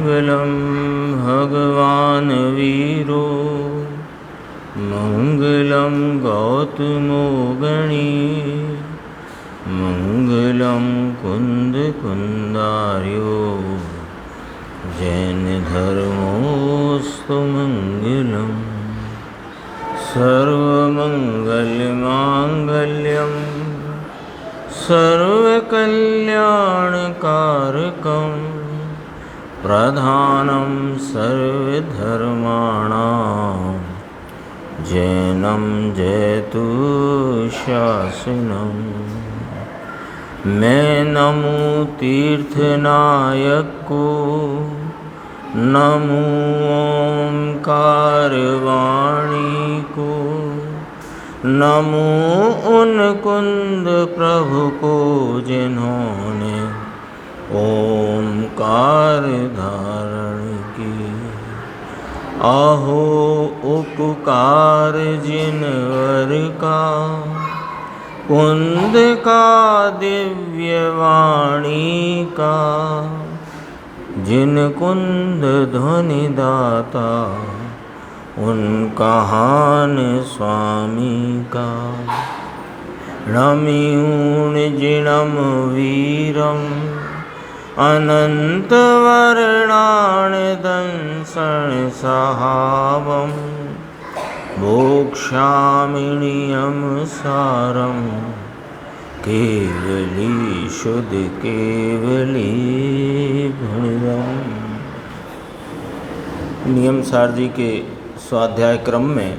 मंगलम भगवान वीरो मंगलम गौतमो गणी मंगलम कुंद कुंदार्यो जैन धर्मोस्तु मंगलम सर्वमंगलमांगल्यम सर्वकल्याणकारकं प्रधानं सर्वधर्माणां जैनं जयतु शासनम्। मैं नमो तीर्थनायक को नमो ओंकार वाणी को नमो उन कुंद प्रभु को जिन्होंने ओंकार धारण की। अहो उपकार जिनवर का कुंद का दिव्य वाणी का जिन कुंद ध्वनि दाता उन कहान स्वामी का। रम्यूण जिणम वीरम अनंत वर्णान दंसन सहावम मोक्षामिनियम सारम केवली शुद्ध केवली भुणिदम। नियम सार जी के स्वाध्याय क्रम में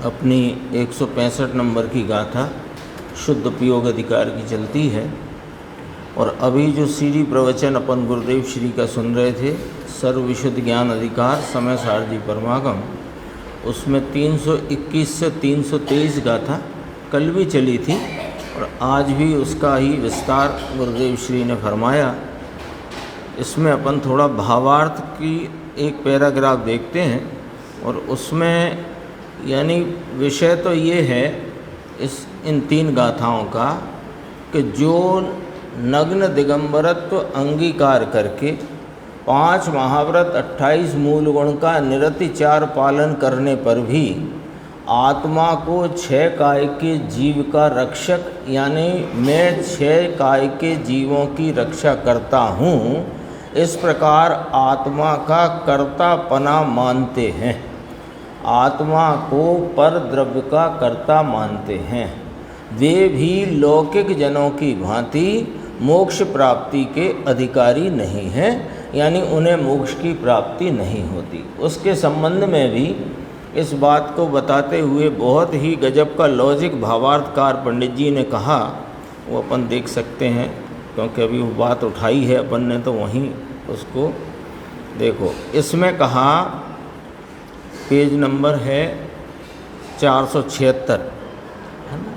अपनी 165 नंबर की गाथा शुद्ध उपयोग अधिकार की चलती है। और अभी जो सीढ़ी प्रवचन अपन गुरुदेव श्री का सुन रहे थे सर्व विशुद्ध ज्ञान अधिकार समय सार जी परमागम, उसमें 321 से 323 गाथा कल भी चली थी और आज भी उसका ही विस्तार गुरुदेव श्री ने फरमाया। इसमें अपन थोड़ा भावार्थ की एक पैराग्राफ देखते हैं और उसमें यानी विषय तो ये है इन 3 गाथाओं का कि जो नग्न दिगंबरत्व अंगीकार करके 5 महाव्रत 28 मूल गुण का निरतिचार पालन करने पर भी आत्मा को 6 काय के जीव का रक्षक यानी मैं 6 काय के जीवों की रक्षा करता हूँ, इस प्रकार आत्मा का कर्तापना मानते हैं, आत्मा को पर द्रव्य का कर्ता मानते हैं, वे भी लौकिक जनों की भांति मोक्ष प्राप्ति के अधिकारी नहीं हैं, यानी उन्हें मोक्ष की प्राप्ति नहीं होती। उसके संबंध में भी इस बात को बताते हुए बहुत ही गजब का लॉजिक भावार्थकार पंडित जी ने कहा, वो अपन देख सकते हैं क्योंकि अभी वो बात उठाई है अपन ने तो वहीं उसको देखो। इसमें कहा पेज नंबर है 476 है ना,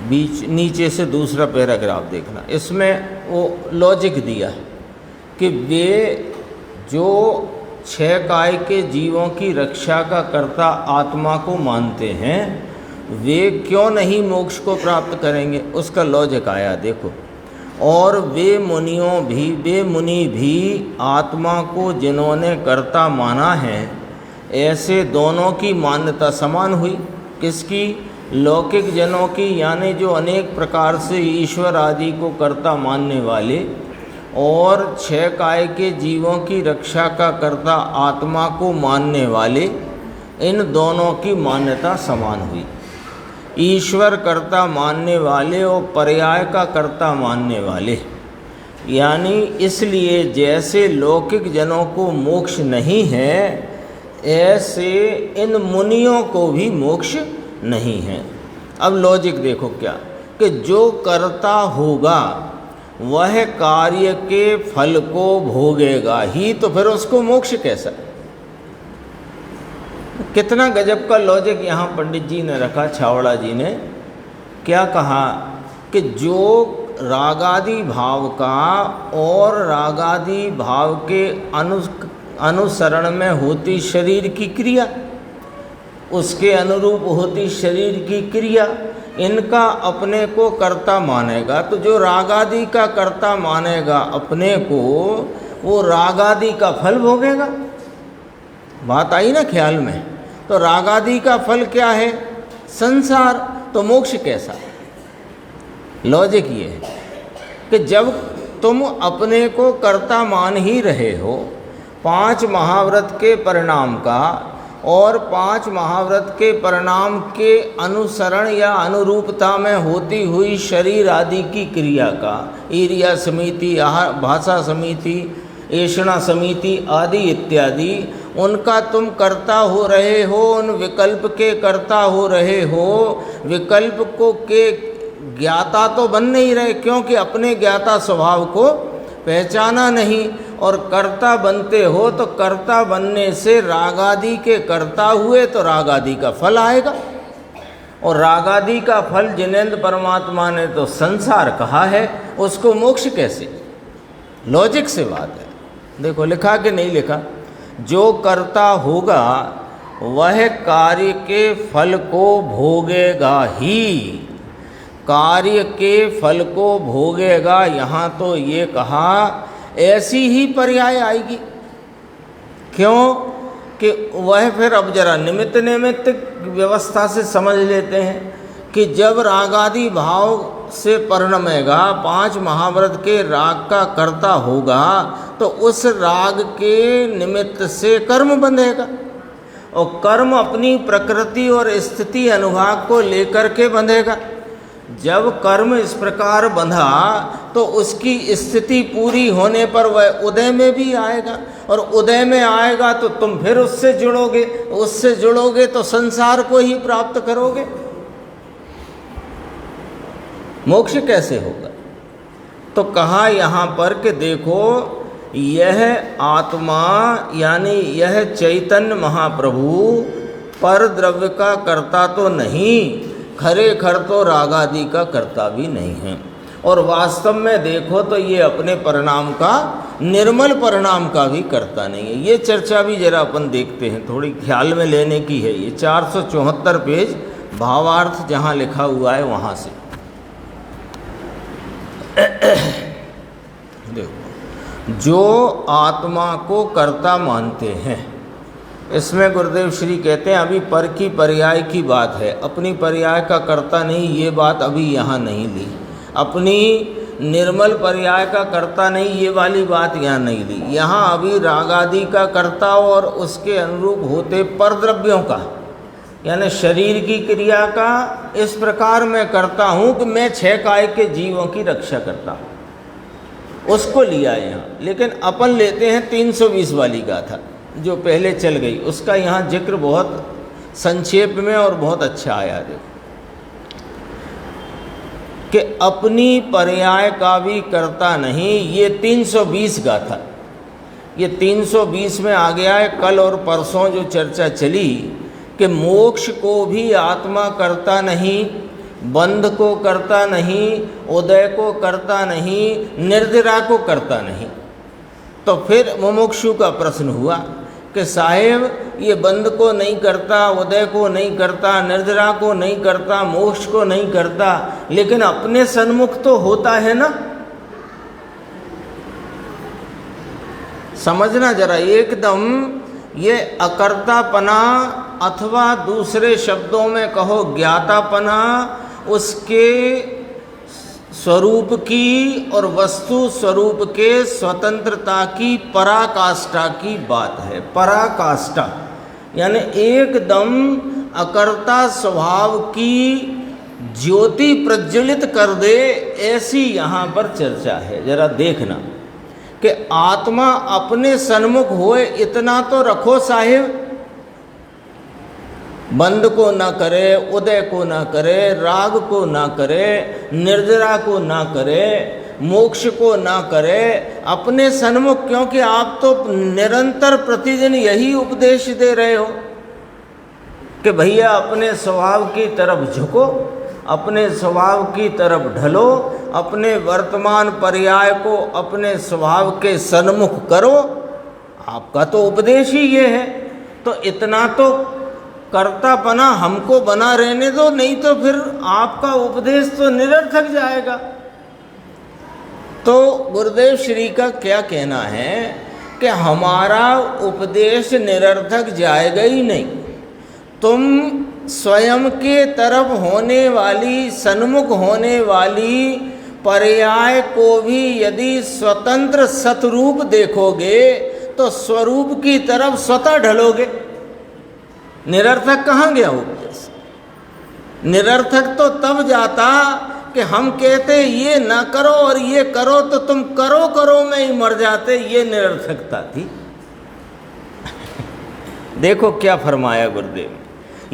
बीच नीचे से दूसरा पैराग्राफ देखना। इसमें वो लॉजिक दिया कि वे जो 6 काय के जीवों की रक्षा का कर्ता आत्मा को मानते हैं, वे क्यों नहीं मोक्ष को प्राप्त करेंगे, उसका लॉजिक आया देखो। और वे मुनि भी आत्मा को जिन्होंने कर्ता माना है, ऐसे दोनों की मान्यता समान हुई। किसकी? लौकिक जनों की, यानी जो अनेक प्रकार से ईश्वर आदि को कर्ता मानने वाले, और 6 काय के जीवों की रक्षा का कर्ता आत्मा को मानने वाले, इन दोनों की मान्यता समान हुई। ईश्वर कर्ता मानने वाले और पर्याय का कर्ता मानने वाले, यानी इसलिए जैसे लौकिक जनों को मोक्ष नहीं है, ऐसे इन मुनियों को भी मोक्ष नहीं है। अब लॉजिक देखो क्या कि जो कर्ता होगा वह कार्य के फल को भोगेगा ही, तो फिर उसको मोक्ष कैसा? कितना गजब का लॉजिक यहाँ पंडित जी ने रखा। छावड़ा जी ने क्या कहा कि जो रागादि भाव का और रागादि भाव के अनुसरण में होती शरीर की क्रिया, उसके अनुरूप होती शरीर की क्रिया, इनका अपने को कर्ता मानेगा, तो जो रागादि का कर्ता मानेगा अपने को, वो राग आदि का फल भोगेगा। बात आई ना ख्याल में? तो राग आदि का फल क्या है? संसार। तो मोक्ष कैसा? लॉजिक ये है कि जब तुम अपने को कर्ता मान ही रहे हो 5 महाव्रत के परिणाम का, और 5 महाव्रत के परिणाम के अनुसरण या अनुरूपता में होती हुई शरीर आदि की क्रिया का, ईर्या समिति, भाषा समिति, ऐषणा समिति आदि इत्यादि, उनका तुम कर्ता हो रहे हो, उन विकल्प के कर्ता हो रहे हो। विकल्प को के ज्ञाता तो बन नहीं रहे, क्योंकि अपने ज्ञाता स्वभाव को पहचाना नहीं। और कर्ता बनते हो तो कर्ता बनने से रागादि के कर्ता हुए तो रागादि का फल आएगा, और रागादि का फल जिनेंद्र परमात्मा ने तो संसार कहा है, उसको मोक्ष कैसे? लॉजिक से बात है। देखो लिखा कि नहीं लिखा? जो कर्ता होगा वह कार्य के फल को भोगेगा ही, कार्य के फल को भोगेगा। यहाँ तो ये कहा ऐसी ही पर्याय आएगी। क्यों? कि वह फिर अब जरा निमित्त निमित्त व्यवस्था से समझ लेते हैं कि जब रागादि भाव से परिणमेगा, 5 महाव्रत के राग का कर्ता होगा, तो उस राग के निमित्त से कर्म बंधेगा, और कर्म अपनी प्रकृति और स्थिति अनुभाग को लेकर के बंधेगा। जब कर्म इस प्रकार बंधा तो उसकी स्थिति पूरी होने पर वह उदय में भी आएगा, और उदय में आएगा तो तुम फिर उससे जुड़ोगे, उससे जुड़ोगे तो संसार को ही प्राप्त करोगे। मोक्ष कैसे होगा? तो कहा यहाँ पर कि देखो, यह आत्मा यानी यह चैतन्य महाप्रभु पर द्रव्य का कर्ता तो नहीं, खरे खर तो रागादि का कर्ता भी नहीं है। और वास्तव में देखो तो ये अपने परिणाम का, निर्मल परिणाम का भी कर्ता नहीं है। ये चर्चा भी जरा अपन देखते हैं, थोड़ी ख्याल में लेने की है। ये 474 पेज भावार्थ जहाँ लिखा हुआ है वहाँ से देखो। जो आत्मा को कर्ता मानते हैं, इसमें गुरुदेव श्री कहते हैं अभी पर की पर्याय की बात है, अपनी पर्याय का कर्ता नहीं, ये बात अभी यहाँ नहीं ली। अपनी निर्मल पर्याय का कर्ता नहीं, ये वाली बात यहाँ नहीं ली। यहाँ अभी रागादि का कर्ता और उसके अनुरूप होते परद्रव्यों का, यानी शरीर की क्रिया का इस प्रकार मैं करता हूँ कि मैं 6 काय के जीवों की रक्षा करता हूँ, उसको लिया यहाँ। लेकिन अपन लेते हैं 320 वाली गाथा जो पहले चल गई, उसका यहाँ जिक्र बहुत संक्षेप में और बहुत अच्छा आया। देखो कि अपनी पर्याय का भी करता नहीं, ये 320 गाथा, ये 320 में आ गया है। कल और परसों जो चर्चा चली कि मोक्ष को भी आत्मा करता नहीं, बंध को करता नहीं, उदय को करता नहीं, निर्जरा को करता नहीं। तो फिर मुमुक्षु का प्रश्न हुआ कि साहेब ये बंध को नहीं करता, उदय को नहीं करता, निर्जरा को नहीं करता, मोक्ष को नहीं करता, लेकिन अपने सन्मुख तो होता है ना। समझना जरा एकदम, ये अकर्तापना अथवा दूसरे शब्दों में कहो ज्ञातापना, उसके स्वरूप की और वस्तु स्वरूप के स्वतंत्रता की पराकाष्ठा की बात है। पराकाष्ठा यानी एकदम अकर्ता स्वभाव की ज्योति प्रज्वलित कर दे, ऐसी यहाँ पर चर्चा है। जरा देखना कि आत्मा अपने सन्मुख होए इतना तो रखो साहिब, बंध को ना करे, उदय को ना करे, राग को ना करे, निर्जरा को ना करे, मोक्ष को ना करे, अपने सन्मुख। क्योंकि आप तो निरंतर प्रतिदिन यही उपदेश दे रहे हो कि भैया अपने स्वभाव की तरफ झुको, अपने स्वभाव की तरफ ढलो, अपने वर्तमान पर्याय को अपने स्वभाव के सन्मुख करो। आपका तो उपदेश ही ये है, तो इतना तो कर्तापना हमको बना रहने दो, नहीं तो फिर आपका उपदेश तो निरर्थक जाएगा। तो गुरुदेव श्री का क्या कहना है कि हमारा उपदेश निरर्थक जाएगा ही नहीं। तुम स्वयं के तरफ होने वाली, सन्मुख होने वाली पर्याय को भी यदि स्वतंत्र सतरूप देखोगे तो स्वरूप की तरफ स्वतः ढलोगे। निरर्थक कहाँ गया उपदेश? निरर्थक तो तब जाता कि हम कहते ये ना करो और ये करो तो तुम करो करो में ही मर जाते, ये निरर्थकता थी। देखो क्या फरमाया गुरुदेव,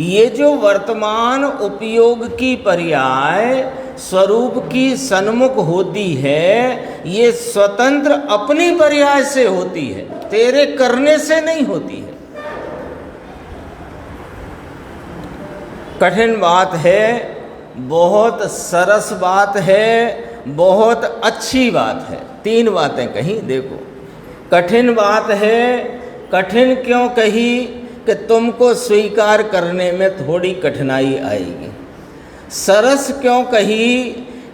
ये जो वर्तमान उपयोग की पर्याय स्वरूप की सन्मुख होती है, ये स्वतंत्र अपनी पर्याय से होती है, तेरे करने से नहीं होती है। कठिन बात है, बहुत सरस बात है, बहुत अच्छी बात है। तीन बातें कही देखो। कठिन बात है, कठिन क्यों कही कि तुमको स्वीकार करने में थोड़ी कठिनाई आएगी। सरस क्यों कही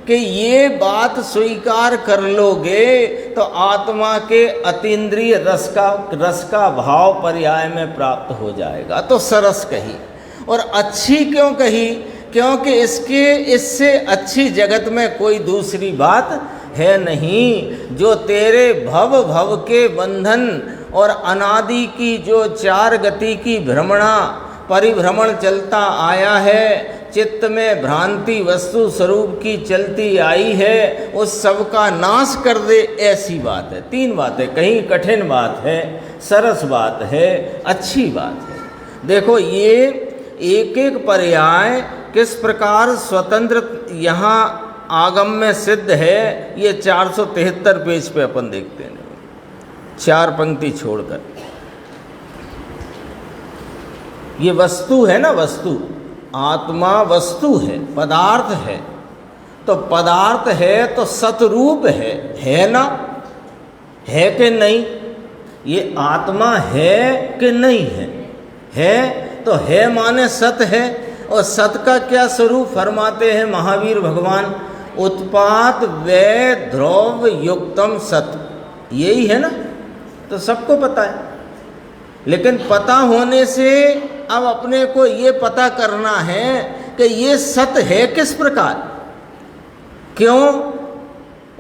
कि ये बात स्वीकार कर लोगे तो आत्मा के अतीन्द्रिय रस का भाव पर्याय में प्राप्त हो जाएगा, तो सरस कही। और अच्छी क्यों कही? क्योंकि इससे अच्छी जगत में कोई दूसरी बात है नहीं। जो तेरे भव भव के बंधन और अनादि की जो चार गति की भ्रमणा परिभ्रमण चलता आया है, चित्त में भ्रांति वस्तु स्वरूप की चलती आई है, उस सब का नाश कर दे, ऐसी बात है। तीन बातें कहीं, कठिन बात है, सरस बात है, अच्छी बात है। देखो ये एक एक पर्याय किस प्रकार स्वतंत्र यहाँ आगम में सिद्ध है, ये 473 पेज पे अपन देखते हैं, 4 पंक्ति छोड़कर। ये वस्तु है ना, वस्तु, आत्मा वस्तु है, पदार्थ है। तो पदार्थ है तो सतरूप है ना? है कि नहीं? ये आत्मा है कि नहीं है? है तो है माने सत है। और सत का क्या स्वरूप फरमाते हैं महावीर भगवान? उत्पाद व्यय द्रव्य युक्तम सत, यही है ना? तो सबको पता है, लेकिन पता होने से अब अपने को ये पता करना है कि ये सत है किस प्रकार। क्यों?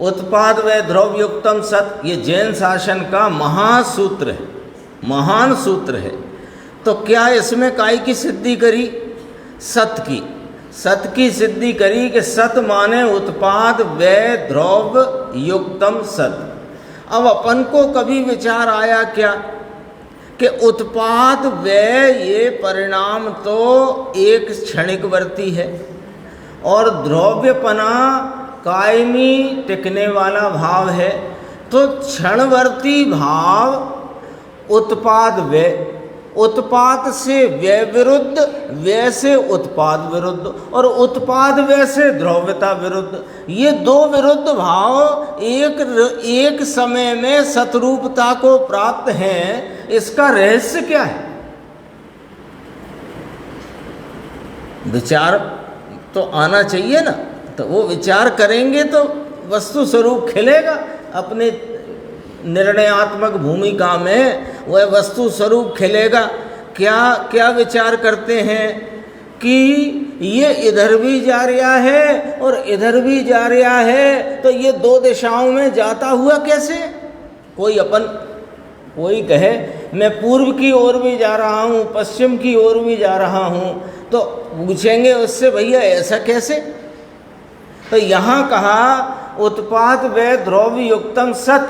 उत्पाद व्यय द्रव्य युक्तम सत, ये जैन शासन का महासूत्र है, महान सूत्र है। तो क्या इसमें काय की सिद्धि करी? सत की। सत की सिद्धि करी कि सत माने उत्पाद व्यय द्रव्य युक्तम सत। अब अपन को कभी विचार आया क्या कि उत्पाद व्यय ये परिणाम तो एक क्षणिक वर्ती है और द्रव्यपना कायमी टिकने वाला भाव है। तो क्षणवर्ती भाव उत्पाद व्यय, उत्पाद से व्यय विरुद्ध, व्यय से उत्पाद विरुद्ध, और उत्पाद व्यय से द्रव्यता विरुद्ध। ये दो विरुद्ध भाव एक समय में सतरूपता को प्राप्त हैं। इसका रहस्य क्या है? विचार तो आना चाहिए ना। तो वो विचार करेंगे तो वस्तु स्वरूप खिलेगा। अपने निर्णयात्मक भूमिका में वह वस्तु स्वरूप खिलेगा। क्या क्या विचार करते हैं कि ये इधर भी जा रहा है और इधर भी जा रहा है, तो ये दो दिशाओं में जाता हुआ कैसे? कोई कहे मैं पूर्व की ओर भी जा रहा हूँ, पश्चिम की ओर भी जा रहा हूँ, तो पूछेंगे उससे भैया ऐसा कैसे? तो यहाँ कहा उत्पाद व्यय द्रव्य युक्तम सत।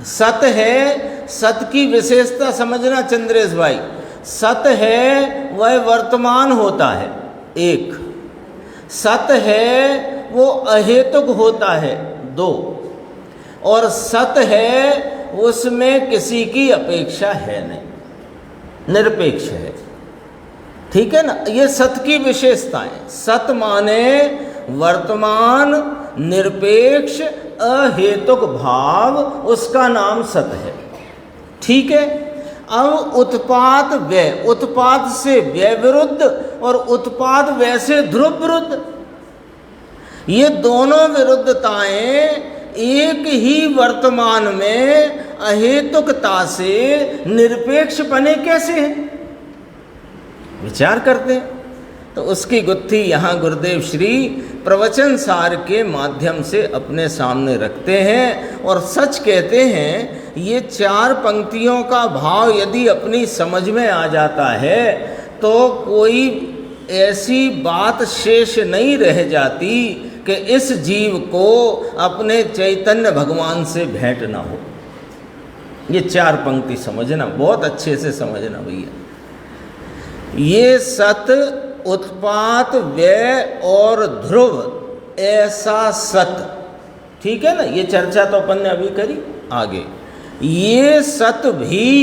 सत है, सत की विशेषता समझना चंद्रेश भाई। सत है वह वर्तमान होता है, एक। सत है वो अहेतुक होता है, दो। और सत है उसमें किसी की अपेक्षा है नहीं, निरपेक्ष है। ठीक है ना? ये सत की विशेषताएं। सत माने वर्तमान, निरपेक्ष, अहेतुक भाव, उसका नाम सत है। ठीक है। अब उत्पाद व्यय, उत्पाद से व्यय विरुद्ध और उत्पाद व्यय से ध्रुव विरुद्ध, ये दोनों विरुद्धताएं एक ही वर्तमान में अहेतुकता से निरपेक्ष बने कैसे हैं? विचार करते हैं। तो उसकी गुत्थी यहाँ गुरुदेव श्री प्रवचन सार के माध्यम से अपने सामने रखते हैं और सच कहते हैं, ये 4 पंक्तियों का भाव यदि अपनी समझ में आ जाता है तो कोई ऐसी बात शेष नहीं रह जाती कि इस जीव को अपने चैतन्य भगवान से भेंट ना हो। ये 4 पंक्ति समझना, बहुत अच्छे से समझना भैया। ये सत, उत्पात, व्यय और ध्रुव, ऐसा सत, ठीक है ना। ये चर्चा तो अपन ने अभी करी। आगे ये सत भी,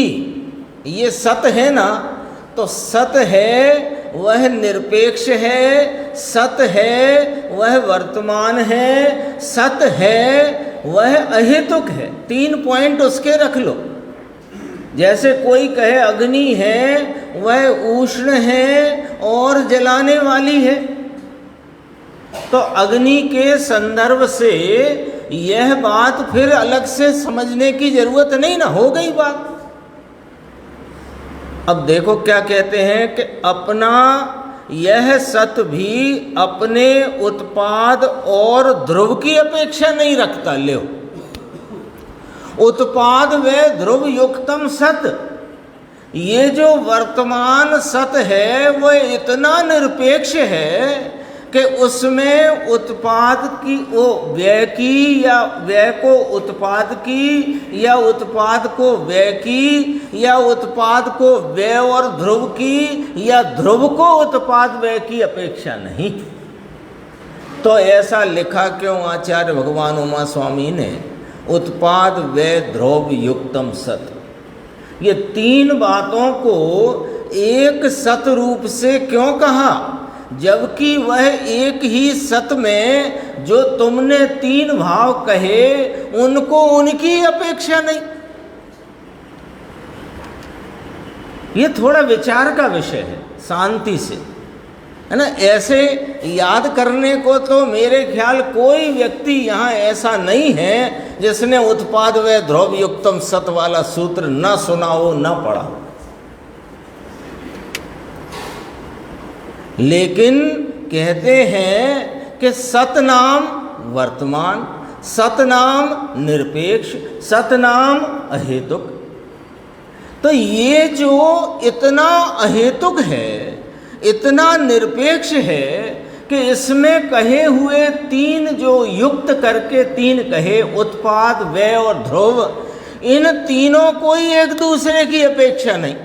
ये सत है ना, तो सत है वह निरपेक्ष है, सत है वह वर्तमान है, सत है वह अहेतुक है। 3 पॉइंट उसके रख लो। जैसे कोई कहे अग्नि है वह उष्ण है और जलाने वाली है, तो अग्नि के संदर्भ से यह बात फिर अलग से समझने की जरूरत नहीं ना, हो गई बात। अब देखो क्या कहते हैं कि अपना यह सत भी अपने उत्पाद और ध्रुव की अपेक्षा नहीं रखता। ले उत्पाद व ध्रुव युक्तम सत, ये जो वर्तमान सत है वह इतना निरपेक्ष है कि उसमें उत्पाद की वो व्यय की, या व्यय को उत्पाद की, या उत्पाद को व्यय की, या उत्पाद को व्यय और ध्रुव की, या ध्रुव को उत्पाद व्यय की अपेक्षा नहीं। तो ऐसा लिखा क्यों आचार्य भगवान उमा स्वामी ने? उत्पाद व्यय ध्रुव युक्तम सत, ये 3 बातों को एक सत रूप से क्यों कहा? जबकि वह एक ही सत में जो तुमने 3 भाव कहे उनको उनकी अपेक्षा नहीं। ये थोड़ा विचार का विषय है, शांति से, है ना। ऐसे याद करने को तो मेरे ख्याल कोई व्यक्ति यहाँ ऐसा नहीं है जिसने उत्पाद व ध्रुव युक्तम सत वाला सूत्र न सुना हो, न पढ़ा हो। लेकिन कहते हैं कि सतनाम वर्तमान, सतनाम निरपेक्ष, सतनाम अहेतुक। तो ये जो इतना अहेतुक है, इतना निरपेक्ष है कि इसमें कहे हुए 3 जो युक्त करके 3 कहे, उत्पाद व्यय और ध्रुव, इन तीनों कोई एक दूसरे की अपेक्षा नहीं।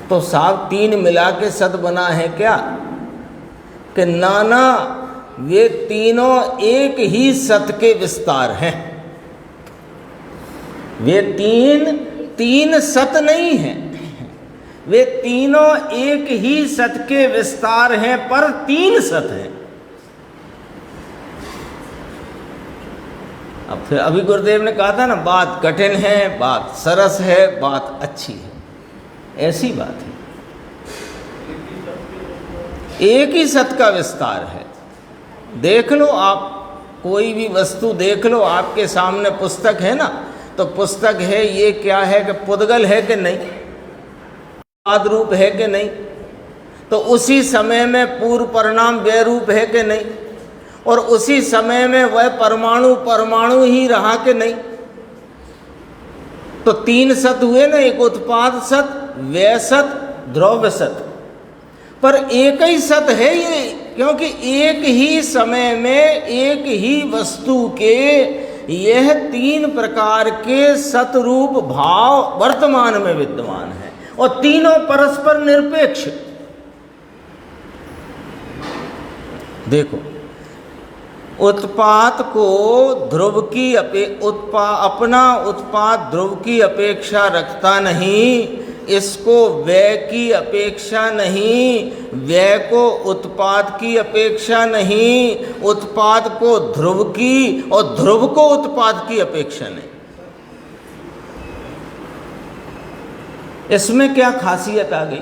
तो साहब 3 मिला के सत बना है क्या? कि नाना, वे तीनों एक ही सत के विस्तार हैं। वे तीन सत नहीं हैं, वे तीनों एक ही सत के विस्तार हैं, पर 3 सत हैं। अब फिर अभी गुरुदेव ने कहा था ना, बात कठिन है, बात सरस है, बात अच्छी है, ऐसी बात है। एक ही सत का विस्तार है। देख लो आप, कोई भी वस्तु देख लो, आपके सामने पुस्तक है ना, तो पुस्तक है, ये क्या है कि पुद्गल है कि नहीं, आद रूप है कि नहीं, तो उसी समय में पूर्व परिणाम व्यय रूप है कि नहीं, और उसी समय में वह परमाणु ही रहा कि नहीं। तो 3 सत हुए ना, एक उत्पाद सत, व्यय सत, ध्रुव सत। पर एक ही सत है ये, क्योंकि एक ही समय में एक ही वस्तु के यह 3 प्रकार के सतरूप भाव वर्तमान में विद्यमान है, और तीनों परस्पर निरपेक्ष। देखो, उत्पाद को ध्रुव की अपना उत्पाद ध्रुव की अपेक्षा रखता नहीं, इसको व्यय की अपेक्षा नहीं, व्यय को उत्पाद की अपेक्षा नहीं, उत्पाद को ध्रुव की और ध्रुव को उत्पाद की अपेक्षा नहीं। इसमें क्या खासियत आ गई?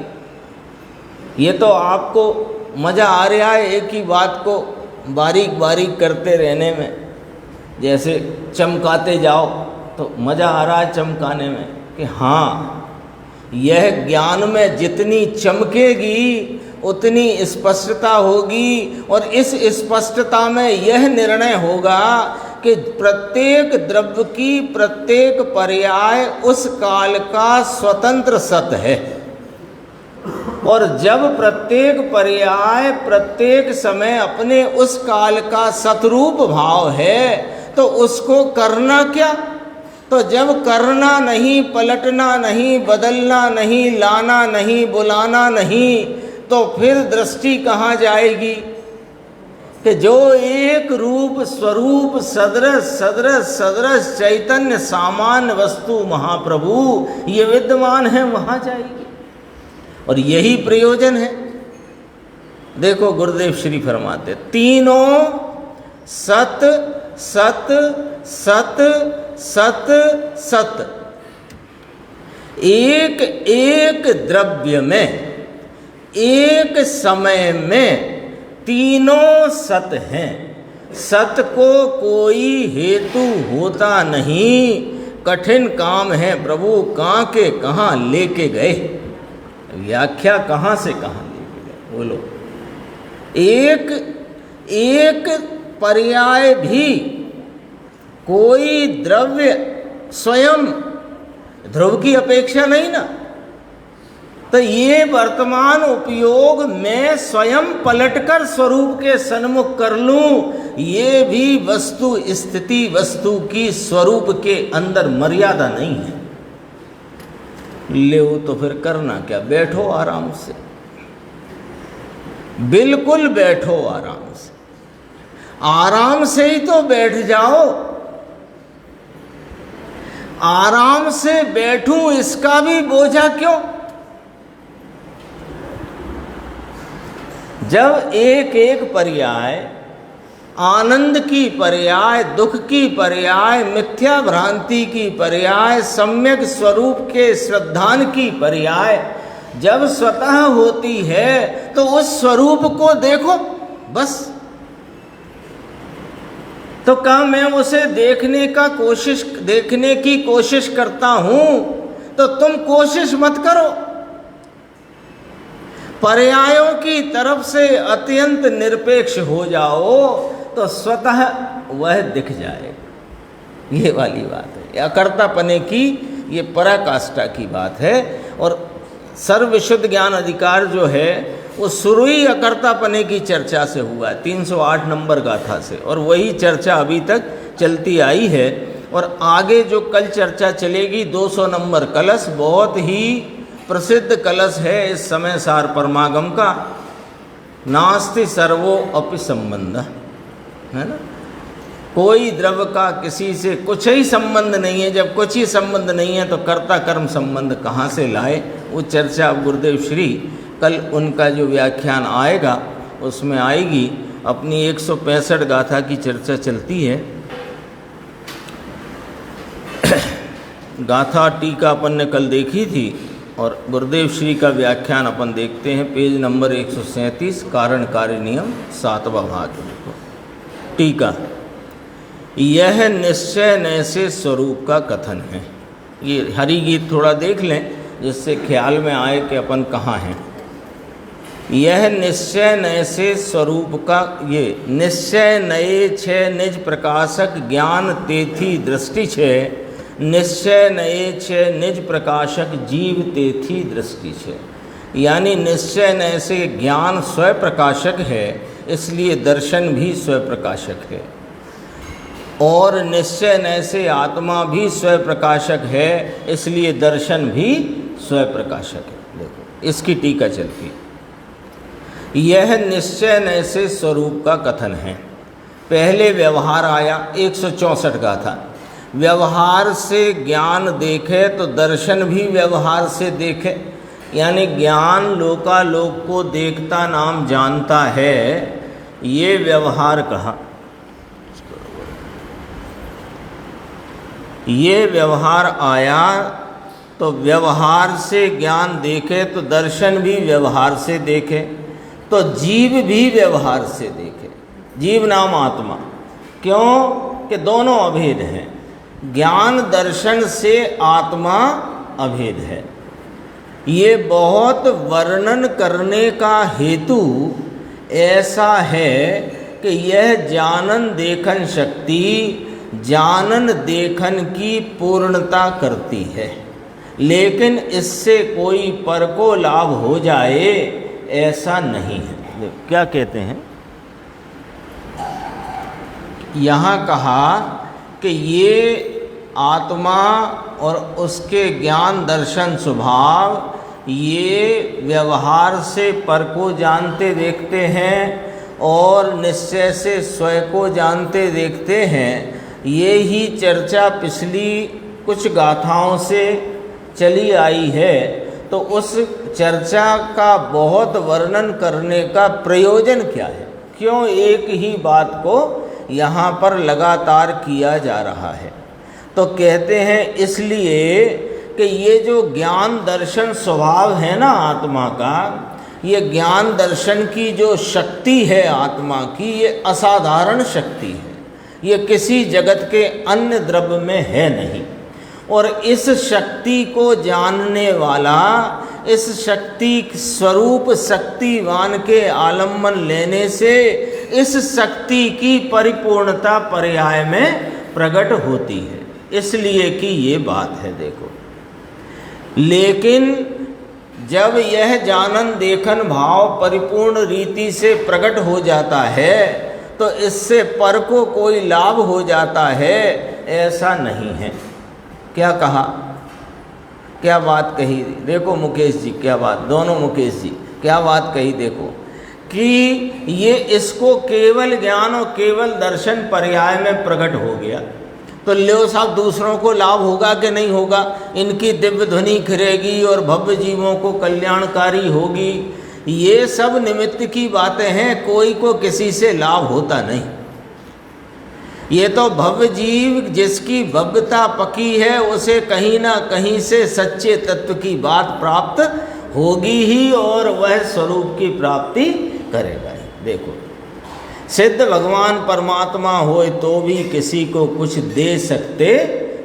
ये तो आपको मज़ा आ रहा है एक ही बात को बारीक बारीक करते रहने में, जैसे चमकाते जाओ तो मज़ा आ रहा है चमकाने में कि हाँ यह ज्ञान में जितनी चमकेगी उतनी स्पष्टता होगी, और इस स्पष्टता में यह निर्णय होगा कि प्रत्येक द्रव्य की प्रत्येक पर्याय उस काल का स्वतंत्र सत है। और जब प्रत्येक पर्याय प्रत्येक समय अपने उस काल का सतरूप भाव है तो उसको करना क्या? तो जब करना नहीं, पलटना नहीं, बदलना नहीं, लाना नहीं, बुलाना नहीं, तो फिर दृष्टि कहाँ जाएगी? कि जो एक रूप स्वरूप सदृश सदृश सदृश चैतन्य सामान्य वस्तु महाप्रभु ये विद्यमान है, वहाँ जाएगी। और यही प्रयोजन है। देखो गुरुदेव श्री फरमाते, तीनों सत सत सत सत सत, एक एक द्रव्य में एक समय में तीनों सत हैं। सत को कोई हेतु होता नहीं, कठिन काम है प्रभु कहाँ के कहाँ लेके गए, व्याख्या कहाँ से कहाँ लेके गए। बोलो, एक एक पर्याय भी कोई द्रव्य स्वयं ध्रुव की अपेक्षा नहीं ना, तो ये वर्तमान उपयोग मैं स्वयं पलटकर स्वरूप के सन्मुख कर लूं, ये भी वस्तु स्थिति वस्तु की स्वरूप के अंदर मर्यादा नहीं है। ले तो फिर करना क्या? बैठो आराम से, बिल्कुल बैठो आराम से, आराम से ही तो बैठ जाओ। आराम से बैठूं इसका भी बोझा क्यों? जब एक एक पर्याय, आनंद की पर्याय, दुख की पर्याय, मिथ्या भ्रांति की पर्याय, सम्यक स्वरूप के श्रद्धान की पर्याय जब स्वतः होती है तो उस स्वरूप को देखो बस। तो क्या मैं उसे देखने की कोशिश करता हूं, तो तुम कोशिश मत करो, पर्यायों की तरफ से अत्यंत निरपेक्ष हो जाओ तो स्वतः वह दिख जाएगा। ये वाली बात है, अकर्तापने की ये पराकाष्ठा की बात है। और सर्वविशुद्ध ज्ञान अधिकार जो है वो शुरू ही अकर्तापने की चर्चा से हुआ है, 308 नंबर गाथा से, और वही चर्चा अभी तक चलती आई है। और आगे जो कल चर्चा चलेगी 200 नंबर कलश, बहुत ही प्रसिद्ध कलश है इस समय सार परमागम का, नास्ति सर्वो अपि संबंध, है ना। कोई द्रव्य का किसी से कुछ ही संबंध नहीं है। जब कुछ ही संबंध नहीं है तो कर्ता कर्म संबंध कहाँ से लाए? वो चर्चा गुरुदेव श्री कल उनका जो व्याख्यान आएगा उसमें आएगी। अपनी 165 गाथा की चर्चा चलती है। गाथा टीका अपन ने कल देखी थी और गुरुदेव श्री का व्याख्यान अपन देखते हैं, पेज नंबर 137, कारण कार्य नियम 7वां भाग। टीका, यह निश्चय नैसे स्वरूप का कथन है। ये हरि गीत थोड़ा देख लें जिससे ख्याल में आए कि अपन कहाँ हैं। यह निश्चय नैसे स्वरूप का, ये निश्चय नए छे निज प्रकाशक ज्ञान तेथी दृष्टि छे, निश्चय नए छे निज प्रकाशक जीव तेथी दृष्टि छे। यानी निश्चय नए से ज्ञान स्वयं प्रकाशक है, इसलिए दर्शन भी स्वयं प्रकाशक है, और निश्चय नए से आत्मा भी स्वयं प्रकाशक है, इसलिए दर्शन भी स्वयं प्रकाशक है। देखो इसकी टीका चलती, यह निश्चय नए से स्वरूप का कथन है। पहले व्यवहार आया, 164 का था। व्यवहार से ज्ञान देखे तो दर्शन भी व्यवहार से देखे, यानी ज्ञान लोकालोक को देखता नाम जानता है, ये व्यवहार कहा। ये व्यवहार आया तो व्यवहार से ज्ञान देखे तो दर्शन भी व्यवहार से देखे, तो जीव भी व्यवहार से देखे। जीव नाम आत्मा। क्यों कि दोनों अभेद हैं। ज्ञान दर्शन से आत्मा अभेद है। ये बहुत वर्णन करने का हेतु ऐसा है कि यह जानन देखन शक्ति जानन देखन की पूर्णता करती है, लेकिन इससे कोई पर को लाभ हो जाए ऐसा नहीं है। क्या कहते हैं यहाँ कहा कि ये आत्मा और उसके ज्ञान दर्शन स्वभाव ये व्यवहार से पर को जानते देखते हैं और निश्चय से स्वयं को जानते देखते हैं। ये ही चर्चा पिछली कुछ गाथाओं से चली आई है। तो उस चर्चा का बहुत वर्णन करने का प्रयोजन क्या है? क्यों एक ही बात को यहाँ पर लगातार किया जा रहा है? तो कहते हैं इसलिए कि ये जो ज्ञान दर्शन स्वभाव है ना आत्मा का, ये ज्ञान दर्शन की जो शक्ति है आत्मा की, ये असाधारण शक्ति है। ये किसी जगत के अन्य द्रव्य में है नहीं। और इस शक्ति को जानने वाला, इस शक्ति स्वरूप शक्तिवान के आलम्बन लेने से इस शक्ति की परिपूर्णता पर्याय में प्रकट होती है। इसलिए कि ये बात है देखो। लेकिन जब यह जानन देखन भाव परिपूर्ण रीति से प्रकट हो जाता है तो इससे पर को कोई लाभ हो जाता है ऐसा नहीं है। क्या कहा, क्या बात कही? देखो मुकेश जी क्या बात, दोनों मुकेश जी क्या बात कही देखो कि ये इसको केवल ज्ञान और केवल दर्शन पर्याय में प्रकट हो गया तो लो साहब दूसरों को लाभ होगा कि नहीं होगा? इनकी दिव्य ध्वनि खिरेगी और भव्य जीवों को कल्याणकारी होगी। ये सब निमित्त की बातें हैं, कोई को किसी से लाभ होता नहीं। ये तो भव्य जीव जिसकी भव्यता पकी है उसे कहीं ना कहीं से सच्चे तत्व की बात प्राप्त होगी ही और वह स्वरूप की प्राप्ति करेगा ही। देखो सिद्ध भगवान परमात्मा होए तो भी किसी को कुछ दे सकते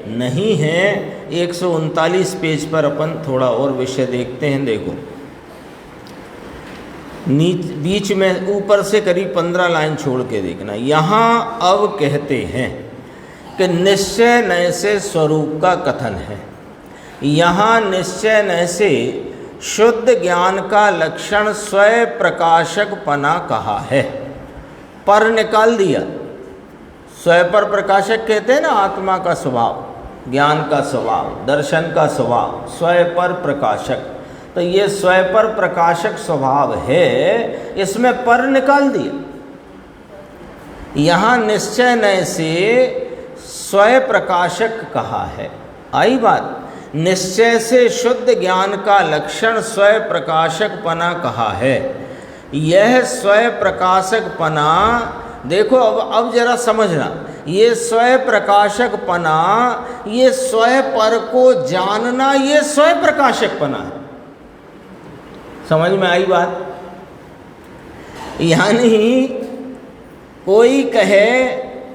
नहीं हैं। 139 पेज पर अपन थोड़ा और विषय देखते हैं। देखो बीच में ऊपर से करीब 15 लाइन छोड़ के देखना। यहाँ अब कहते हैं कि निश्चय नय से स्वरूप का कथन है। यहाँ निश्चय नय से शुद्ध ज्ञान का लक्षण स्वयं प्रकाशक पना कहा है। पर निकाल दिया। स्वयं पर प्रकाशक कहते हैं ना आत्मा का स्वभाव, ज्ञान का स्वभाव, दर्शन का स्वभाव, स्वयं पर प्रकाशक। तो ये स्वयं पर प्रकाशक स्वभाव है, इसमें पर निकाल दिया। यहाँ निश्चय नय से स्वयं प्रकाशक कहा है। आई बात? निश्चय से शुद्ध ज्ञान का लक्षण स्वयं प्रकाशक पना कहा है। यह स्वयं प्रकाशक पना देखो अब जरा समझना। ये स्वयं प्रकाशक पना, ये स्वयं पर को जानना, ये स्वयं प्रकाशक पना है। समझ में आई बात? यानी कोई कहे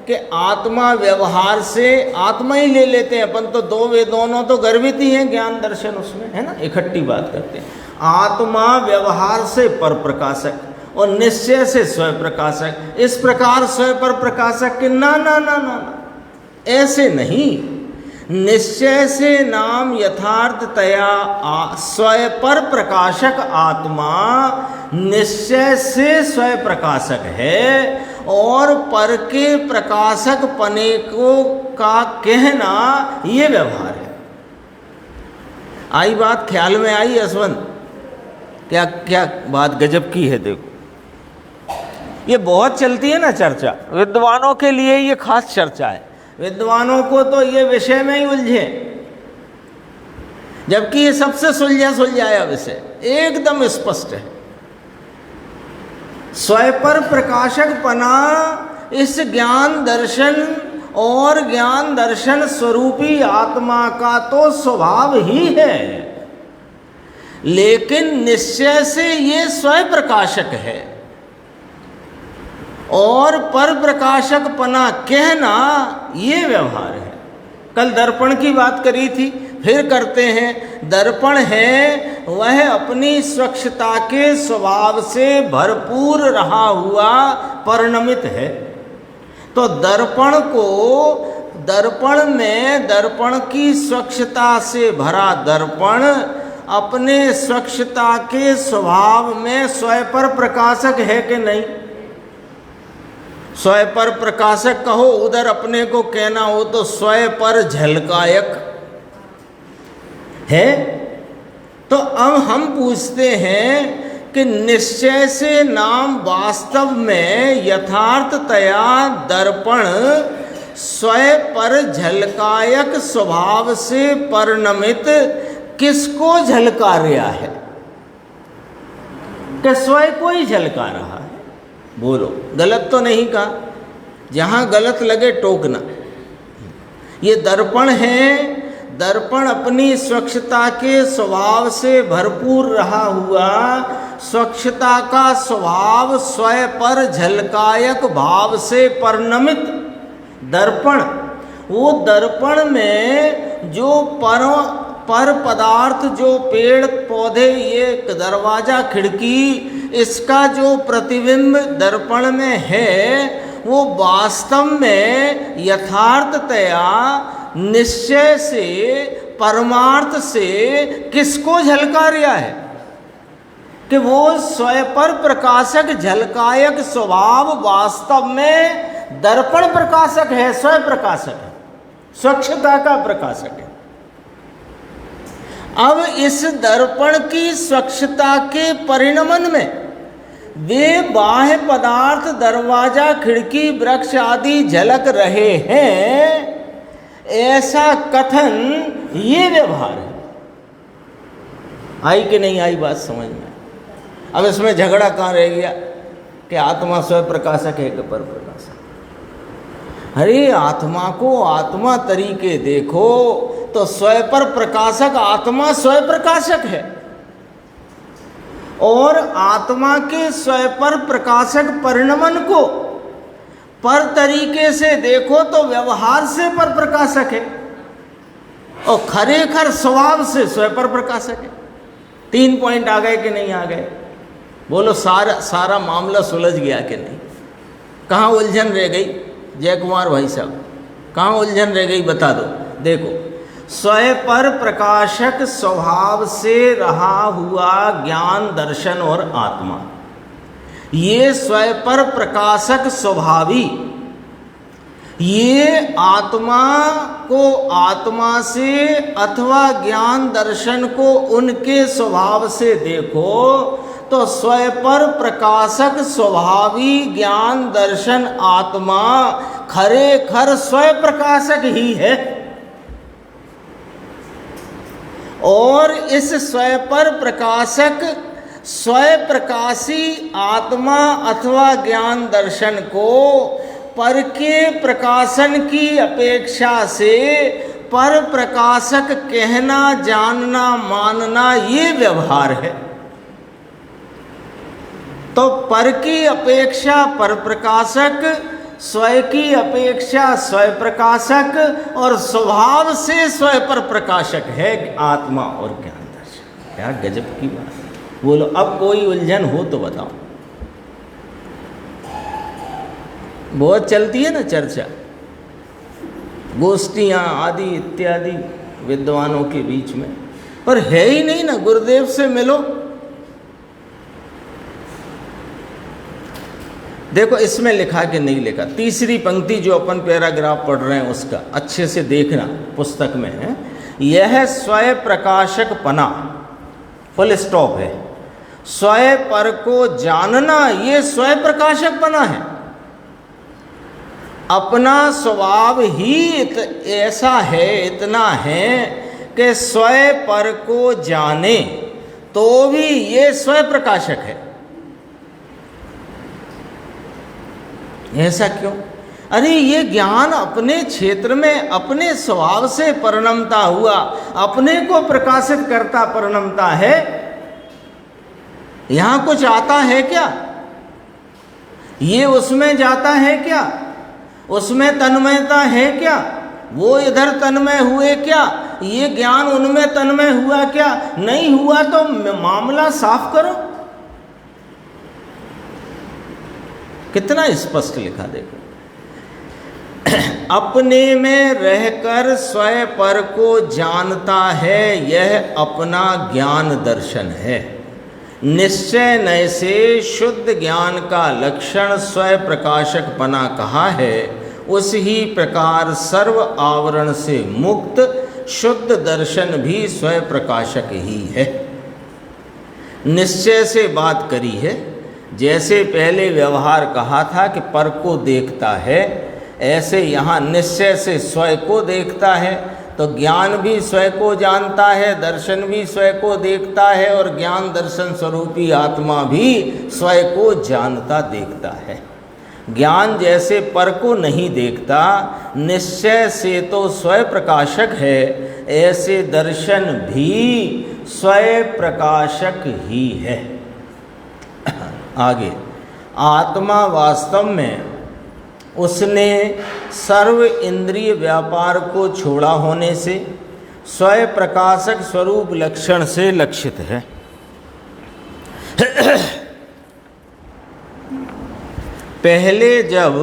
कि आत्मा व्यवहार से आत्मा ही ले लेते हैं अपन तो दो वे दोनों तो गर्भित ही हैं ज्ञान दर्शन उसमें है ना, इकट्ठी बात करते हैं। आत्मा व्यवहार से पर प्रकाशक और निश्चय से स्वयं प्रकाशक। इस प्रकार स्वयं पर प्रकाशक के ना ना ना ना ना ऐसे नहीं। निश्चय से नाम यथार्थतया स्वयं पर प्रकाशक आत्मा निश्चय से स्वयं प्रकाशक है और पर के प्रकाशक पने को का कहना ये व्यवहार है। आई बात ख्याल में आई यशवंत? क्या क्या बात गजब की है। देखो ये बहुत चलती है ना चर्चा, विद्वानों के लिए ये खास चर्चा है। विद्वानों को तो ये विषय में ही उलझे, जबकि ये सबसे सुलझाया विषय एकदम स्पष्ट है। स्वयं पर प्रकाशक पना इस ज्ञान दर्शन और ज्ञान दर्शन स्वरूपी आत्मा का तो स्वभाव ही है, लेकिन निश्चय से ये स्वयं प्रकाशक है। और पर प्रकाशकपना कहना ये व्यवहार है। कल दर्पण की बात करी थी, फिर करते हैं। दर्पण है वह अपनी स्वच्छता के स्वभाव से भरपूर रहा हुआ परिणमित है। तो दर्पण को, दर्पण में दर्पण की स्वच्छता से भरा दर्पण अपने स्वच्छता के स्वभाव में स्वयं पर प्रकाशक है कि नहीं? स्वयं पर प्रकाशक कहो, उधर अपने को कहना हो तो स्वयं पर झलकायक है। तो अब हम पूछते हैं कि निश्चय से नाम वास्तव में यथार्थतया दर्पण स्वयं पर झलकायक स्वभाव से परिणमित किसको झलका रहा है? कि स्वयं को ही झलका रहा है। बोलो, गलत तो नहीं कहा? जहाँ गलत लगे टोकना। ये दर्पण है, दर्पण अपनी स्वच्छता के स्वभाव से भरपूर रहा हुआ, स्वच्छता का स्वभाव स्वयं पर झलकायक भाव से परिणमित दर्पण। वो दर्पण में जो पर पदार्थ, जो पेड़ पौधे, ये दरवाजा खिड़की, इसका जो प्रतिबिंब दर्पण में है वो वास्तव में यथार्थतया निश्चय से, परमार्थ से किसको झलका रहा है? कि वो स्वयं पर प्रकाशक झलकायक स्वभाव वास्तव में दर्पण प्रकाशक है, स्वयं प्रकाशक है, स्वच्छता का प्रकाशक है। अब इस दर्पण की स्वच्छता के परिणमन में वे बाह्य पदार्थ, दरवाजा, खिड़की, वृक्ष आदि झलक रहे हैं, ऐसा कथन ये व्यवहार है। आई कि नहीं आई बात समझ में? अब इसमें झगड़ा कहाँ रह गया कि आत्मा स्वयं प्रकाशक है कि पर प्रकाशक? अरे आत्मा को आत्मा तरीके देखो तो स्वयं पर प्रकाशक आत्मा स्वयं प्रकाशक है, और आत्मा के स्वयं पर प्रकाशक परिणमन को पर तरीके से देखो तो व्यवहार से पर प्रकाशक है, और खरेखर स्वभाव से स्वयं पर प्रकाशक है। 3 पॉइंट आ गए कि नहीं आ गए? बोलो, सारा मामला सुलझ गया कि नहीं? कहाँ उलझन रह गई जय कुमार भाई साहब? कहाँ उलझन रह गई बता दो। देखो, स्वयं पर प्रकाशक स्वभाव से रहा हुआ ज्ञान, दर्शन और आत्मा, ये स्वयं पर प्रकाशक स्वभावी, ये आत्मा को आत्मा से अथवा ज्ञान दर्शन को उनके स्वभाव से देखो तो स्वयं पर प्रकाशक स्वभावी ज्ञान दर्शन आत्मा खरेखर स्वयं प्रकाशक ही है। और इस स्वयं पर प्रकाशक, स्वयं प्रकाशी आत्मा अथवा ज्ञान दर्शन को पर के प्रकाशन की अपेक्षा से पर प्रकाशक कहना, जानना, मानना ये व्यवहार है। तो पर की अपेक्षा पर प्रकाशक, स्वयं की अपेक्षा स्वयं प्रकाशक, और स्वभाव से स्वयं पर प्रकाशक है आत्मा और ज्ञान दर्शन। क्या गजब की बात है। बोलो, अब कोई उलझन हो तो बताओ। बहुत चलती है ना चर्चा, गोष्ठियाँ आदि इत्यादि विद्वानों के बीच में, पर है ही नहीं ना। गुरुदेव से मिलो, देखो इसमें लिखा कि नहीं लिखा। तीसरी पंक्ति जो अपन पैराग्राफ पढ़ रहे हैं उसका अच्छे से देखना, पुस्तक में है, यह स्वयं प्रकाशक पना, फुल स्टॉप है। स्वयं पर को जानना ये स्वयं प्रकाशक पना है। अपना स्वभाव ही ऐसा है, इतना है कि स्वयं पर को जाने तो भी ये स्वयं प्रकाशक है। ऐसा क्यों? अरे ये ज्ञान अपने क्षेत्र में अपने स्वभाव से परिणमता हुआ, अपने को प्रकाशित करता परिणमता है। यहां कुछ आता है क्या? ये उसमें जाता है क्या? उसमें तन्मयता है क्या? वो इधर तन्मय हुए क्या? ये ज्ञान उनमें तन्मय हुआ क्या? नहीं हुआ तो मामला साफ करो। कितना स्पष्ट लिखा देखो। अपने में रहकर स्वयं पर को जानता है, यह अपना ज्ञान दर्शन है। निश्चय नय से शुद्ध ज्ञान का लक्षण स्वयं प्रकाशक बना कहा है। उस ही प्रकार सर्व आवरण से मुक्त शुद्ध दर्शन भी स्वयं प्रकाशक ही है। निश्चय से बात करी है। जैसे पहले व्यवहार कहा था कि पर को देखता है, ऐसे यहाँ निश्चय से स्वयं को देखता है। तो ज्ञान भी स्वयं को जानता है, दर्शन भी स्वयं को देखता है, और ज्ञान दर्शन स्वरूपी आत्मा भी स्वयं को जानता देखता है। ज्ञान जैसे पर को नहीं देखता, निश्चय से तो स्वयं प्रकाशक है, ऐसे दर्शन भी स्वयं प्रकाशक ही है। आगे, आत्मा वास्तव में उसने सर्व इंद्रिय व्यापार को छोड़ा होने से स्वयं प्रकाशक स्वरूप लक्षण से लक्षित है। पहले जब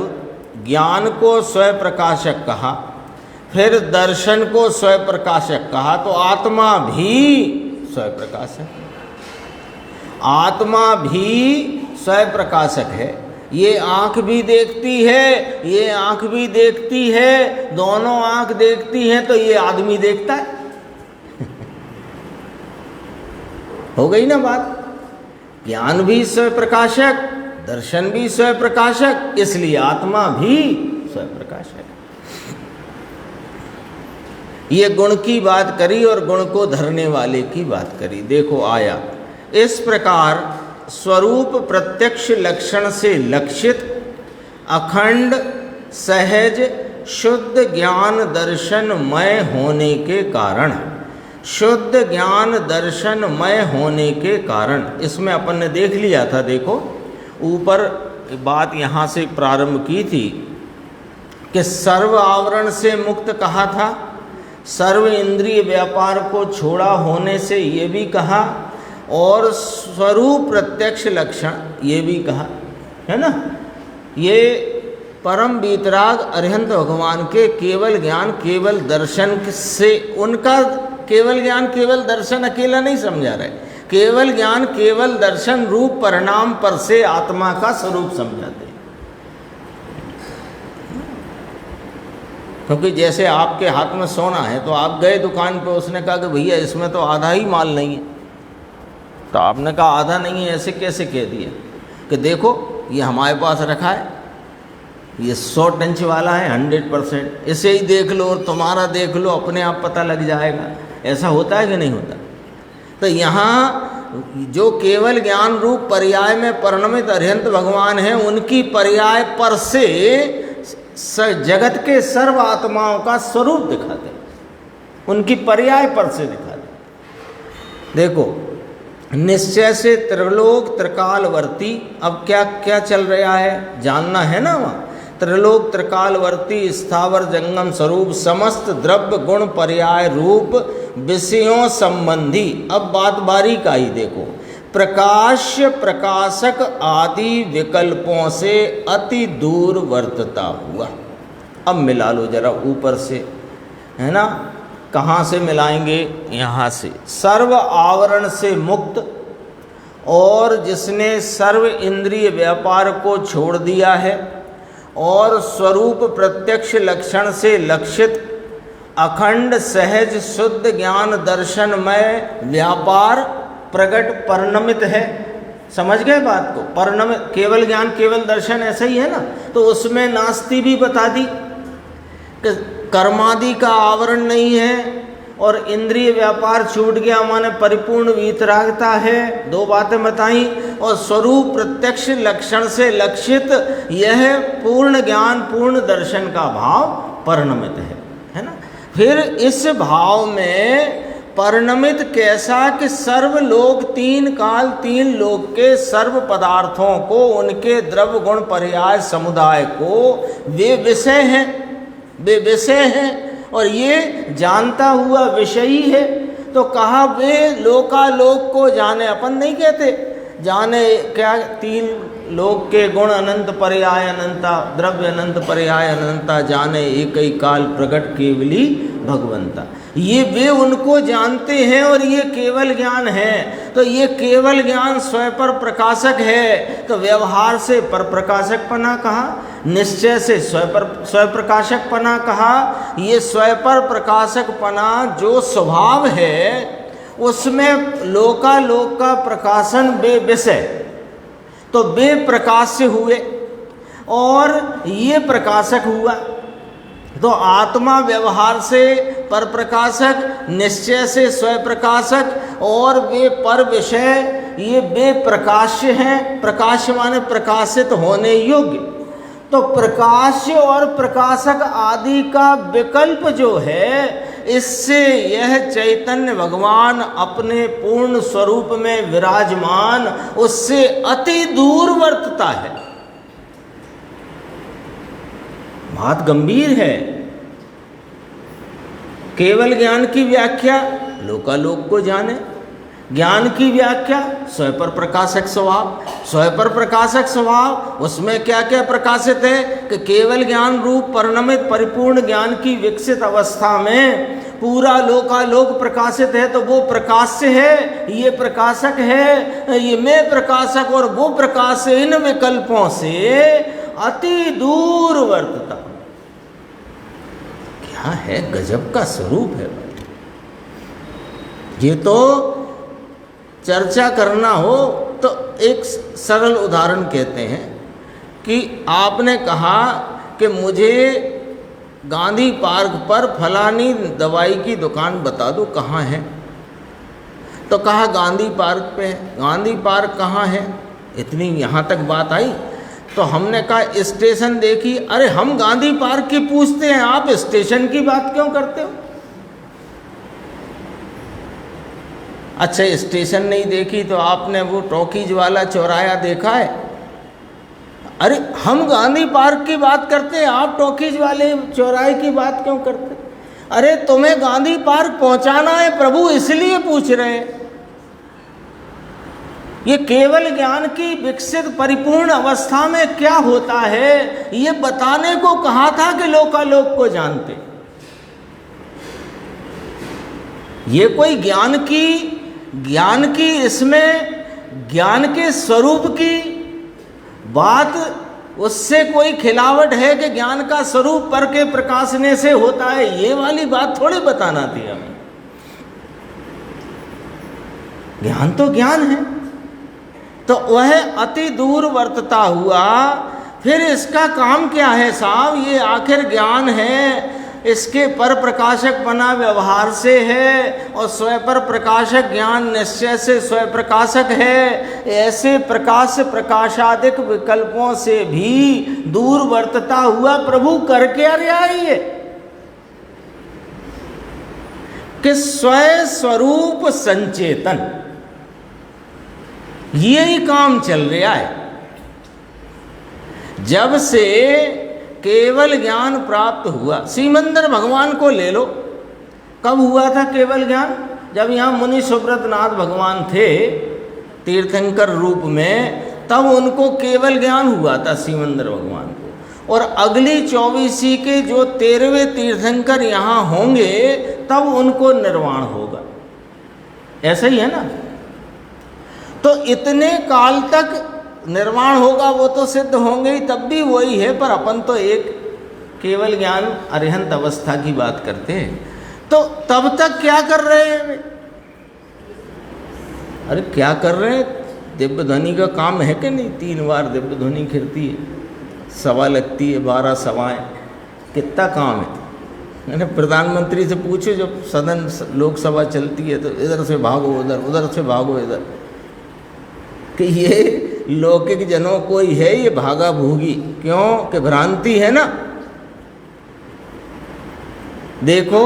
ज्ञान को स्वयं प्रकाशक कहा, फिर दर्शन को स्वयं प्रकाशक कहा, तो आत्मा भी स्वयं प्रकाशक है। आत्मा भी स्वयं प्रकाशक है। ये आँख भी देखती है, ये आँख भी देखती है, दोनों आँख देखती हैं, तो ये आदमी देखता है। हो गई ना बात। ज्ञान भी स्वयं प्रकाशक, दर्शन भी स्वयं प्रकाशक, इसलिए आत्मा भी स्वयं प्रकाशक। ये गुण की बात करी और गुण को धरने वाले की बात करी। देखो आया, इस प्रकार स्वरूप प्रत्यक्ष लक्षण से लक्षित अखंड सहज शुद्ध ज्ञान दर्शनमय होने के कारण, शुद्ध ज्ञान दर्शनमय होने के कारण, इसमें अपन ने देख लिया था। देखो ऊपर बात यहाँ से प्रारंभ की थी कि सर्व आवरण से मुक्त कहा था, सर्व इंद्रिय व्यापार को छोड़ा होने से ये भी कहा, और स्वरूप प्रत्यक्ष लक्षण ये भी कहा है ना। ये परम वीतराग अरिहंत भगवान के केवल ज्ञान केवल दर्शन से, उनका केवल ज्ञान केवल दर्शन अकेला नहीं समझा रहे, केवल ज्ञान केवल दर्शन रूप परिणाम पर से आत्मा का स्वरूप समझाते। क्योंकि जैसे आपके हाथ में सोना है, तो आप गए दुकान पे, उसने कहा कि भैया इसमें तो आधा ही माल नहीं है। तो आपने कहा आधा नहीं है, ऐसे कैसे कह दिया? कि देखो ये हमारे पास रखा है, ये 100 टंच वाला है, 100%, इसे ही देख लो और तुम्हारा देख लो, अपने आप पता लग जाएगा। ऐसा होता है कि नहीं होता? तो यहाँ जो केवल ज्ञान रूप पर्याय में परिणमित अरिहंत भगवान हैं, उनकी पर्याय पर से जगत के सर्व आत्माओं का स्वरूप दिखाते हैं, उनकी पर्याय पर से दिखाते। देखो, निश्चय से त्रिलोक त्रिकालवर्ती, अब क्या क्या चल रहा है जानना है ना। वहाँ त्रिलोक त्रिकालवर्ती स्थावर जंगम स्वरूप समस्त द्रव्य गुण पर्याय रूप विषयों संबंधी। अब बात बारीक आई देखो, प्रकाश्य प्रकाशक आदि विकल्पों से अति दूर वर्तता हुआ। अब मिला लो जरा ऊपर से, है ना। कहाँ से मिलाएंगे? यहाँ से, सर्व आवरण से मुक्त और जिसने सर्व इंद्रिय व्यापार को छोड़ दिया है और स्वरूप प्रत्यक्ष लक्षण से लक्षित अखंड सहज शुद्ध ज्ञान दर्शनमय व्यापार प्रगट परिणमित है। समझ गए बात को? परिणमित केवल ज्ञान केवल दर्शन ऐसा ही है ना। तो उसमें नास्ति भी बता दी कि कर्मादि का आवरण नहीं है और इंद्रिय व्यापार छूट गया, माने परिपूर्ण वीतरागता है। दो बातें बताई। और स्वरूप प्रत्यक्ष लक्षण से लक्षित यह पूर्ण ज्ञान पूर्ण दर्शन का भाव परिणमित है ना। फिर इस भाव में परिणमित कैसा कि सर्वलोक तीन काल तीन लोक के सर्व पदार्थों को उनके द्रव्य गुण पर्याय समुदाय को वे विषय हैं, वे विषय हैं और ये जानता हुआ विषयी है। तो कहा वे लोकालोक को जाने, अपन नहीं कहते जाने क्या, तीन लोक के गुण अनंत पर्याय अनंता, द्रव्य अनंत पर्याय अनंता, जाने एक ही काल प्रकट केवली भगवंता। ये वे उनको जानते हैं और ये केवल ज्ञान है। तो ये केवल ज्ञान स्वयं पर प्रकाशक है। तो व्यवहार से पर प्रकाशक पना कहा, निश्चय से स्वयं प्रकाशक पना कहा। ये स्वयं पर प्रकाशक पना जो स्वभाव है उसमें लोकालोक का प्रकाशन बे विषय, तो बे प्रकाश से हुए और ये प्रकाशक हुआ। तो आत्मा व्यवहार से पर प्रकाशक, निश्चय से स्वयं प्रकाशक और वे पर विषय, ये वे प्रकाश्य हैं। प्रकाश्य माने प्रकाशित होने योग्य। तो प्रकाश्य और प्रकाशक आदि का विकल्प जो है, इससे यह चैतन्य भगवान अपने पूर्ण स्वरूप में विराजमान उससे अति दूर वर्तता है। बात गंभीर है। केवल ज्ञान की व्याख्या लोकालोक को जाने, ज्ञान की व्याख्या स्वयं पर प्रकाशक स्वभाव। स्वयं पर प्रकाशक स्वभाव उसमें क्या क्या प्रकाशित है कि केवल ज्ञान रूप परिणमित परिपूर्ण ज्ञान की विकसित अवस्था में पूरा लोकालोक प्रकाशित है। तो वो प्रकाश से है, ये प्रकाशक है, ये मैं प्रकाशक और वो प्रकाश से इन विकल्पों से अति दूर वर्तता। क्या है, गजब का स्वरूप है भाई। ये तो चर्चा करना हो तो एक सरल उदाहरण कहते हैं कि आपने कहा कि मुझे गांधी पार्क पर फलानी दवाई की दुकान बता दो कहाँ है। तो कहा गांधी पार्क पे है। गांधी पार्क कहाँ है, इतनी यहाँ तक बात आई। तो हमने कहा स्टेशन देखी। अरे हम गांधी पार्क की पूछते हैं, आप स्टेशन की बात क्यों करते हो? अच्छा स्टेशन नहीं देखी तो आपने वो टॉकीज वाला चौराया देखा है? अरे हम गांधी पार्क की बात करते हैं, आप टॉकीज वाले चौराहे की बात क्यों करते? अरे तुम्हें गांधी पार्क पहुंचाना है प्रभु, इसलिए पूछ रहे हैं। ये केवल ज्ञान की विकसित परिपूर्ण अवस्था में क्या होता है ये बताने को कहा था कि लोकालोक को जानते। ये कोई ज्ञान की इसमें ज्ञान के स्वरूप की बात, उससे कोई खिलावट है कि ज्ञान का स्वरूप पर के प्रकाशने से होता है, ये वाली बात थोड़ी बताना थी हमें। ज्ञान तो ज्ञान है, तो वह अति दूर वर्तता हुआ। फिर इसका काम क्या है साहब? ये आखिर ज्ञान है, इसके पर प्रकाशक बना व्यवहार से है और स्वयं पर प्रकाशक ज्ञान निश्चय से स्वयं प्रकाशक है। ऐसे प्रकाश प्रकाशादिक विकल्पों से भी दूर वर्तता हुआ प्रभु कर क्या रहा है कि स्वयं स्वरूप संचेतन, यही काम चल रहा है। जब से केवल ज्ञान प्राप्त हुआ, सीमंदर भगवान को ले लो, कब हुआ था केवल ज्ञान? जब यहाँ मुनि सुब्रत नाथ भगवान थे तीर्थंकर रूप में, तब उनको केवल ज्ञान हुआ था सीमंदर भगवान को। और अगली 24 के जो 13वें तीर्थंकर यहाँ होंगे तब उनको निर्वाण होगा। ऐसा ही है ना? तो इतने काल तक निर्वाण होगा, वो तो सिद्ध होंगे ही, तब भी वही है। पर अपन तो एक केवल ज्ञान अरिहंत अवस्था की बात करते हैं। तो तब तक क्या कर रहे हैं? अरे क्या कर रहे हैं? दिव्य ध्वनि का काम है कि नहीं? 3 बार दिव्य ध्वनि खिरती है, सवा लगती है, 12 सवाएं, कितना काम है। मैंने प्रधानमंत्री से पूछे, जब सदन लोकसभा चलती है तो इधर से भागो उधर, उधर से भागो इधर, कि ये लौकिक जनों को ही है ये भागा भूगी, क्यों कि भ्रांति है ना। देखो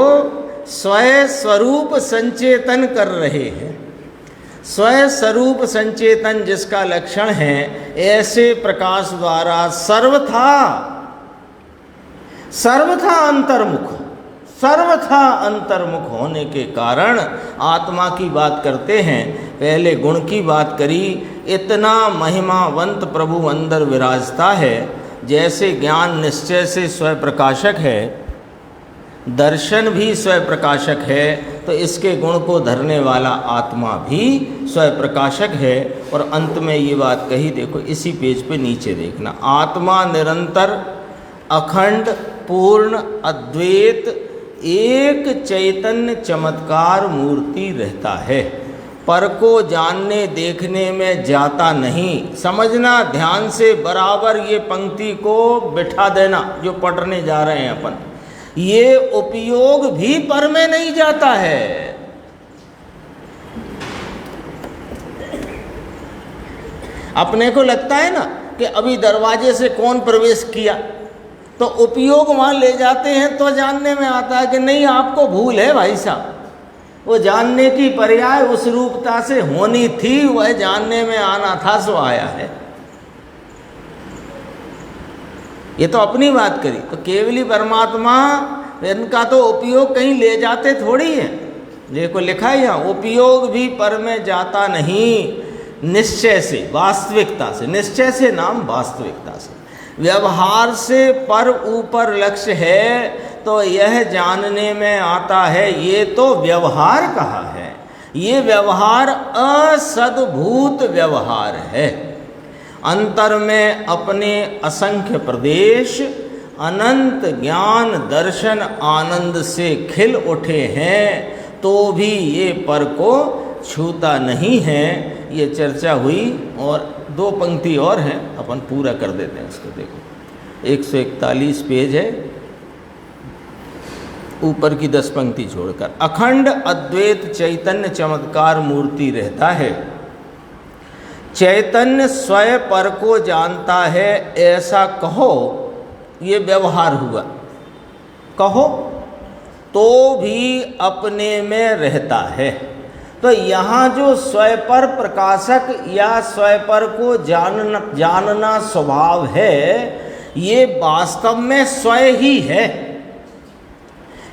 स्वयं स्वरूप संचेतन कर रहे हैं। स्वयं स्वरूप संचेतन जिसका लक्षण है, ऐसे प्रकाश द्वारा सर्वथा अंतर्मुख होने के कारण आत्मा की बात करते हैं। पहले गुण की बात करी, इतना महिमावंत प्रभु अंदर विराजता है। जैसे ज्ञान निश्चय से स्वयं प्रकाशक है, दर्शन भी स्वयं प्रकाशक है, तो इसके गुण को धरने वाला आत्मा भी स्वयं प्रकाशक है। और अंत में ये बात कही, देखो इसी पेज पे नीचे देखना, आत्मा निरंतर अखंड पूर्ण अद्वैत एक चैतन्य चमत्कार मूर्ति रहता है, पर को जानने देखने में जाता नहीं। समझना ध्यान से, बराबर ये पंक्ति को बिठा देना जो पढ़ने जा रहे हैं अपन। ये उपयोग भी पर में नहीं जाता है। अपने को लगता है ना कि अभी दरवाजे से कौन प्रवेश किया, तो उपयोग वहाँ ले जाते हैं तो जानने में आता है कि नहीं, आपको भूल है भाई साहब। वो जानने की पर्याय उस रूपता से होनी थी, वह जानने में आना था, सो आया है। ये तो अपनी बात करी, तो केवली परमात्मा, इनका तो उपयोग कहीं ले जाते थोड़ी है। देखो लिखा है यहाँ, उपयोग भी पर में जाता नहीं, निश्चय से, वास्तविकता से। निश्चय से नाम वास्तविकता से, व्यवहार से पर ऊपर लक्ष्य है, तो यह जानने में आता है। ये तो व्यवहार कहा है, ये व्यवहार असद्भूत व्यवहार है। अंतर में अपने असंख्य प्रदेश अनंत ज्ञान दर्शन आनंद से खिल उठे हैं, तो भी ये पर को छूता नहीं है। ये चर्चा हुई, और 2 पंक्ति और हैं, अपन पूरा कर देते हैं इसको। देखो 141 पेज है, ऊपर की 10 पंक्ति छोड़कर। अखंड अद्वैत चैतन्य चमत्कार मूर्ति रहता है, चैतन्य स्वयं पर को जानता है, ऐसा कहो, ये व्यवहार हुआ। कहो तो भी अपने में रहता है। तो यहाँ जो स्वयं पर प्रकाशक या स्वयं पर को जानना स्वभाव है, ये वास्तव में स्वयं ही है।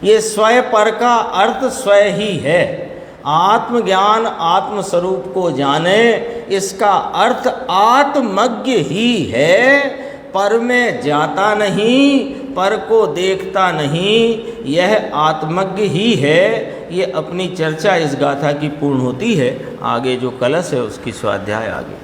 ये स्वयं पर का अर्थ स्वयं ही है। आत्मज्ञान आत्मस्वरूप को जाने, इसका अर्थ आत्मज्ञ ही है। पर में जाता नहीं, पर को देखता नहीं, यह आत्मज्ञ ही है। ये अपनी चर्चा इस गाथा की पूर्ण होती है। आगे जो कलश है उसकी स्वाध्याय आगे।